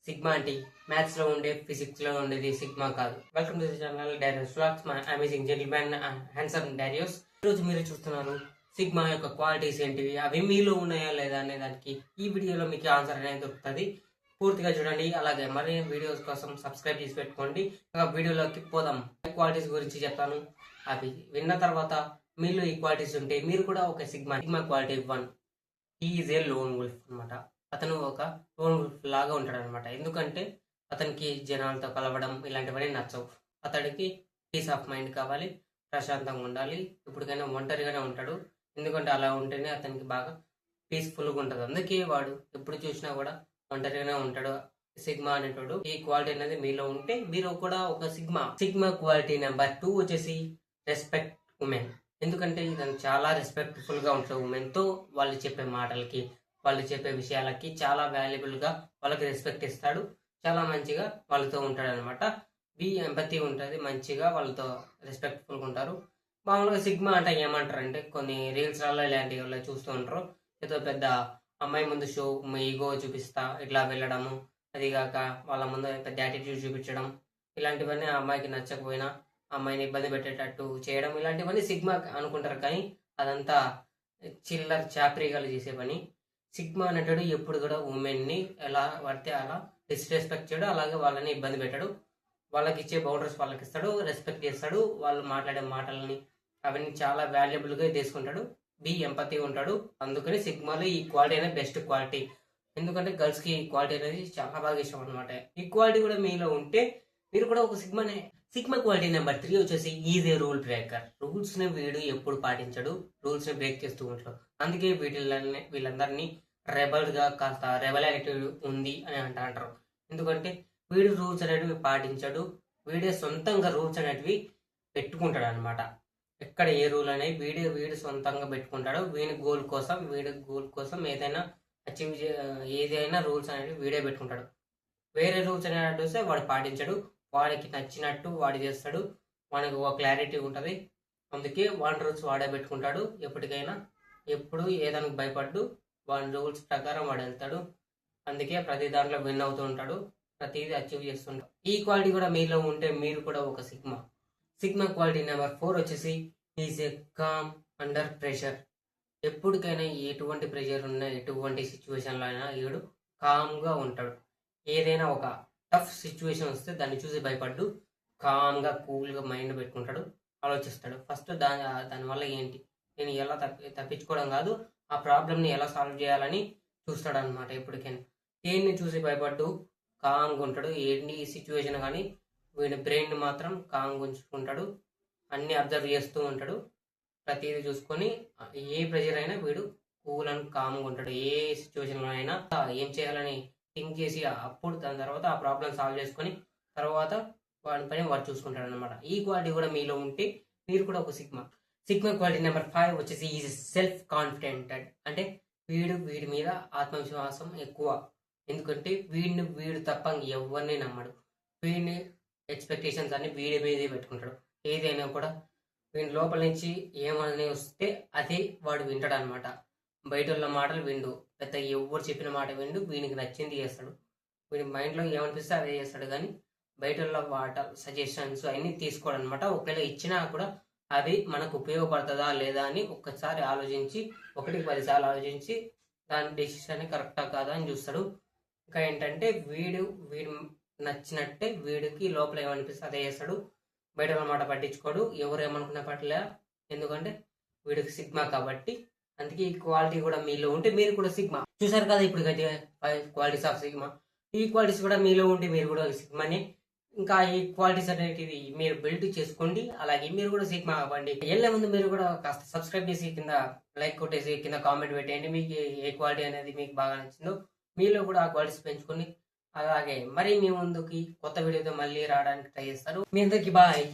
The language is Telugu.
సిగ్మా అంటే మ్యాథ్స్ లో ఉండే ఫిజిక్స్ లో ఉండేది సిగ్మా కాదు. Welcome to the channel Darios vlogs, my amazing gentlemen handsome Darios. ఈరోజు మీరు చూస్తున్నారు సిగ్మా యొక్క క్వాలిటీస్ ఏంటివి, అవి మీలో ఉన్నాయా లేదా అనే దానికి ఈ వీడియోలో మీకు ఆన్సర్ అనేది దొరుకుతుంది. పూర్తిగా చూడండి. అలాగే మరిన్ని వీడియోస్ కోసం సబ్స్క్రైబ్ చేసి పెట్టుకోండి. వీడియోలోకి పోదాం. క్వాలిటీస్ గురించి చెప్తాను. అవి విన్న తర్వాత మీలో ఈ క్వాలిటీస్ ఉంటే మీరు కూడా ఒక sigma quality 1. He is a loan wolf అనమాట. అతను ఒక లోన్ వుల్ఫ్ లాగా ఉంటాడు అనమాట. ఎందుకంటే అతనికి జనాలతో కలవడం ఇలాంటివన్నీ నచ్చవు. అతడికి పీస్ ఆఫ్ మైండ్ కావాలి, ప్రశాంతంగా ఉండాలి. ఇప్పటికైనా ఒంటరిగానే ఉంటాడు. ఎందుకంటే అలా ఉంటేనే అతనికి బాగా పీస్ఫుల్గా ఉంటుంది. అందుకే వాడు ఎప్పుడు చూసినా కూడా ఒంటరిగానే ఉంటాడు. సిగ్మా అనేటోడు. ఈ క్వాలిటీ అనేది మీలో ఉంటే మీరు కూడా ఒక సిగ్మా క్వాలిటీ నెంబర్ 2 వచ్చేసి రెస్పెక్ట్ ఉమెన్. ఎందుకంటే ఇతను చాలా రెస్పెక్ట్ఫుల్ గా ఉంటాడు ఉమెన్ తో. వాళ్ళు చెప్పే మాటలకి, వాళ్ళు చెప్పే విషయాలకి చాలా వాల్యుబుల్ గా వాళ్ళకి రెస్పెక్ట్ ఇస్తాడు. చాలా మంచిగా వాళ్ళతో ఉంటాడు అనమాట. ఎంపతి ఉంటుంది, మంచిగా వాళ్ళతో రెస్పెక్ట్ఫుల్ గా ఉంటారు. మామూలుగా సిగ్మా అంటే ఏమంటారు అంటే, కొన్ని రీల్స్ లలో ఇలాంటి వాళ్ళు చూస్తూ ఉంటారు. ఏదో పెద్ద అమ్మాయి ముందు షో ఈగో చూపిస్తా ఇట్లా వెళ్ళడము, అదిగాక వాళ్ళ ముందు పెద్ద యాటిట్యూడ్ చూపించడం, ఇలాంటివన్నీ ఆ అమ్మాయికి నచ్చకపోయినా అమ్మాయిని ఇబ్బంది పెట్టేటట్టు చేయడం, ఇలాంటివన్నీ సిగ్మా అనుకుంటారు. కానీ అదంతా చిల్లర్ చాప్రీగాలు చేసే పని. సిగ్మా అనేటాడు ఎప్పుడు కూడా ఉమెన్ని ఎలా పడితే అలా డిస్రెస్పెక్ట్ చేయడు, అలాగే వాళ్ళని ఇబ్బంది పెట్టాడు. వాళ్ళకి ఇచ్చే బౌండరీస్ వాళ్ళకి ఇస్తాడు, రెస్పెక్ట్ చేస్తాడు. వాళ్ళు మాట్లాడే మాటలని అవన్నీ చాలా వాల్యుబుల్గా తీసుకుంటాడు. ఎంపతి ఉంటాడు. అందుకని సిగ్మాలో ఈ క్వాలిటీ అనేది బెస్ట్ క్వాలిటీ. ఎందుకంటే గర్ల్స్ కి ఈ క్వాలిటీ అనేది చాలా బాగా ఇష్టం అనమాట. ఈ క్వాలిటీ కూడా మీలో ఉంటే మీరు కూడా ఒక సిగ్మా క్వాలిటీ నెంబర్ 3 వచ్చేసి is A rule breaker. Rules ని వీడు ఎప్పుడు పాటించడు, రూల్స్ ని బ్రేక్ చేస్తూ ఉంటాడు. అందుకే వీళ్ళందరినీ రెబల్ గా, కాస్త రెబల్ యాటిట్యూడ్ ఉంది అని అంటారు. ఎందుకంటే వీడు రూల్స్ అనేటివి పాటించడు. వీడే సొంతంగా రూల్స్ అనేటివి పెట్టుకుంటాడు అనమాట. ఎక్కడ ఏ రూల్ అనేవి వీడు సొంతంగా పెట్టుకుంటాడు. వీడి గోల్ కోసం ఏదైనా ఏదైనా రూల్స్ అనేవి వీడే పెట్టుకుంటాడు. వేరే రూల్స్ అనేవి వస్తే వాడు పాటించడు. వాడికి నచ్చినట్టు వాడు చేస్తాడు. వాడికి ఒక క్లారిటీ ఉంటుంది. అందుకే వాడి రూల్స్ వాడే పెట్టుకుంటాడు. ఎప్పటికైనా ఎప్పుడు ఏదానికి భయపడ్డు వాడి రూల్స్ ప్రకారం వాడు వెళ్తాడు. అందుకే ప్రతి దాంట్లో విన్ అవుతూ ఉంటాడు, ప్రతిదీ అచీవ్ చేస్తుంటాడు. ఈ క్వాలిటీ కూడా మీలో ఉంటే మీరు కూడా ఒక సిగ్మా క్వాలిటీ నెంబర్ 4 వచ్చేసి is a calm under pressure. ఎప్పటికైనా ఎటువంటి ప్రెషర్ ఉన్నా, ఎటువంటి సిచ్యువేషన్లో అయినా వీడు కామ్గా ఉంటాడు. ఏదైనా ఒక టఫ్ సిచ్యువేషన్ వస్తే దాన్ని చూసి భయపడ్డు కామ్గా కూల్గా మైండ్ పెట్టుకుంటాడు, ఆలోచిస్తాడు. ఫస్ట్ దానివల్ల ఏంటి, నేను ఎలా తప్పించుకోవడం కాదు, ఆ ప్రాబ్లమ్ని ఎలా సాల్వ్ చేయాలని చూస్తాడు అనమాట. ఎప్పటికైనా దేన్ని చూసి భయపడ్డు కామ్గా ఉంటాడు. ఏంటి సిచ్యువేషన్ కానీ వీడి బ్రెయిన్ మాత్రం కామ్గా ఉంచుకుంటాడు. అన్ని అబ్జర్వ్ చేస్తూ ఉంటాడు. ప్రతిదీ చూసుకొని ఏ ప్రెషర్ అయినా వీడు కూల్ అండ్ కామ్గా ఉంటాడు. ఏ సిచ్యువేషన్లో అయినా ఏం చేయాలని థింక్ చేసి అప్పుడు దాని తర్వాత ఆ ప్రాబ్లం సాల్వ్ చేసుకొని తర్వాత వాడి పని వాడు చూసుకుంటాడు అనమాట. ఈ క్వాలిటీ కూడా మీలో ఉంటే మీరు కూడా ఒక సిగ్మా క్వాలిటీ నెంబర్ 5 వచ్చేసి ఈజ్ సెల్ఫ్ కాన్ఫిడెంటెడ్. అంటే వీడి మీద ఆత్మవిశ్వాసం ఎక్కువ. ఎందుకంటే వీడు తప్ప ఎవరిని నమ్మడు. వీడిని ఎక్స్పెక్టేషన్స్ అన్ని వీడి మీదే పెట్టుకుంటాడు. ఏదైనా కూడా వీడి లోపల నుంచి ఏమని వస్తే అదే వాడు వింటాడు అనమాట. బయట వాళ్ళ మాటలు విండు, పెద్ద ఎవరు చెప్పిన మాట విండు, వీనికి నచ్చింది చేస్తాడు. వీడి మైండ్లో ఏమనిపిస్తే అదే చేస్తాడు. కానీ బయట వాళ్ళ సజెషన్స్ అన్నీ తీసుకోడు అనమాట. ఒకవేళ ఇచ్చినా కూడా అవి మనకు ఉపయోగపడుతుందా లేదా అని ఒక్కసారి ఆలోచించి, 1-10 సార్లు ఆలోచించి దాని డెసిషన్ కరెక్టా కాదా అని చూస్తాడు. ఇంకా ఏంటంటే వీడు నచ్చినట్టే వీడికి లోపల ఏమనిపిస్తే అదే చేస్తాడు. బయట వాళ్ళ మాట పట్టించుకోడు, ఎవరు ఏమనుకున్న పట్ల. ఎందుకంటే వీడికి సిగ్మా కాబట్టి. అందుకే ఈ క్వాలిటీ కూడా మీలో ఉంటే మీరు కూడా సిగ్మా. చూసారు కదా ఇప్పుడు 5 క్వాలిటీస్ ఆఫ్ సిగ్మా. ఈ క్వాలిటీస్ కూడా మీలో ఉంటే మీరు కూడా సిగ్మాని. ఇంకా ఈ క్వాలిటీస్ అనేటివి మీరు బిల్డ్ చేసుకోండి. అలాగే మీరు కూడా సిగ్మా అవ్వండి. వెళ్ళే ముందు మీరు కూడా కాస్త సబ్స్క్రైబ్ చేసి కింద లైక్ కొట్టేసి కింద కామెంట్ పెట్టేయండి. మీకు ఏ క్వాలిటీ అనేది మీకు బాగా నచ్చిందో మీలో కూడా ఆ క్వాలిటీస్ పెంచుకోండి. అలాగే మరి మీ ముందుకి కొత్త వీడియోతో మళ్ళీ రావడానికి ట్రై చేస్తారు. మీ అందరికి బాయ్.